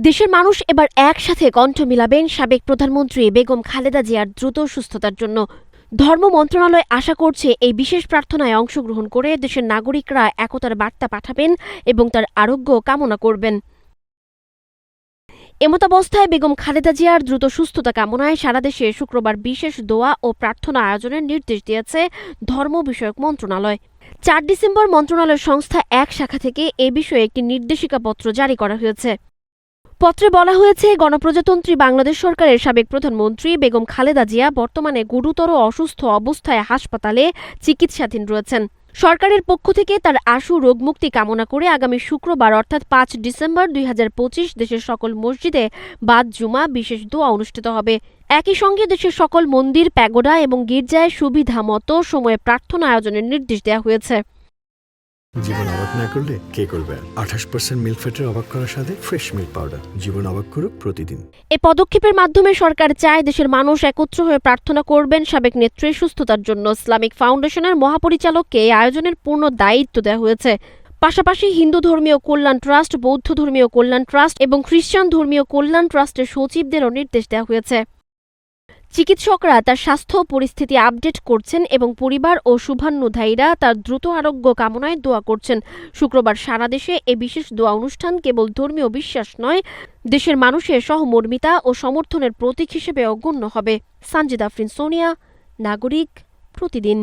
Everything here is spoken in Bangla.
দেশের মানুষ এবার একসাথে কণ্ঠ মিলাবেন সাবেক প্রধানমন্ত্রী বেগম খালেদা জিয়ার দ্রুত সুস্থতার জন্য। ধর্ম মন্ত্রণালয় আশা করছে এই বিশেষ প্রার্থনায় অংশগ্রহণ করে দেশের নাগরিকরা একতার বার্তা পাঠাবেন এবং তার আরোগ্য কামনা করবেন। এমতাবস্থায় বেগম খালেদা জিয়ার দ্রুত সুস্থতা কামনায় সারা দেশে শুক্রবার বিশেষ দোয়া ও প্রার্থনা আয়োজনের নির্দেশ দিয়েছে ধর্ম বিষয়ক মন্ত্রণালয়। 4 ডিসেম্বর মন্ত্রণালয় সংস্থা এক শাখা থেকে এ বিষয়ে একটি নির্দেশিকাপত্র জারি করা হয়েছে। পত্রে বলা হয়েছে, গণপ্রজাতন্ত্রী বাংলাদেশ সরকারের সাবেক প্রধানমন্ত্রী বেগম খালেদা জিয়া বর্তমানে গুরুতর অসুস্থ অবস্থায় হাসপাতালে চিকিৎসাধীন রয়েছেন। সরকারের পক্ষ থেকে তার আশু রোগমুক্তি কামনা করে আগামী শুক্রবার অর্থাৎ 5 ডিসেম্বর 2025 দেশের সকল মসজিদে বাদ জুমা বিশেষ দোয়া অনুষ্ঠিত হবে। একই সঙ্গে দেশের সকল মন্দির, প্যাগোডা এবং গির্জায় সুবিধা মতো সময়ে প্রার্থনা আয়োজনের নির্দেশ দেওয়া হয়েছে। জীবন অবাক না করলে কে করবে? 28% মিল্ক ফ্যাটের অবাক করার সাথে ফ্রেশ মিল্ক পাউডার। জীবন অবাক করুক প্রতিদিন। এ পদক্ষেপের মাধ্যমে সরকার চায় দেশের মানুষ একত্র হয়ে প্রার্থনা করবেন সাবেক নেত্রীর সুস্থতার জন্য। ইসলামিক ফাউন্ডেশনের মহাপরিচালককে এই আয়োজনের পূর্ণ দায়িত্ব দেওয়া হয়েছে। পাশাপাশি হিন্দু ধর্মীয় কল্যাণ ট্রাস্ট, বৌদ্ধ ধর্মীয় কল্যাণ ট্রাস্ট এবং খ্রিস্টান ধর্মীয় কল্যাণ ট্রাস্টের সচিবদেরও নির্দেশ দেওয়া হয়েছে। চিকিৎসকরা তার স্বাস্থ্য পরিস্থিতি আপডেট করছেন এবং পরিবার ও শুভান্নুধ্যায়ীরা তার দ্রুত আরোগ্য কামনায় দোয়া করছেন। শুক্রবার সারা দেশে এ বিশেষ দোয়া অনুষ্ঠান কেবল ধর্মীয় বিশ্বাস নয়, দেশের মানুষের সহমর্মিতা ও সমর্থনের প্রতীক হিসেবেও গণ্য হবে। সানজিদা আফরিন, সোনিয়া, নাগরিক, প্রতিদিন।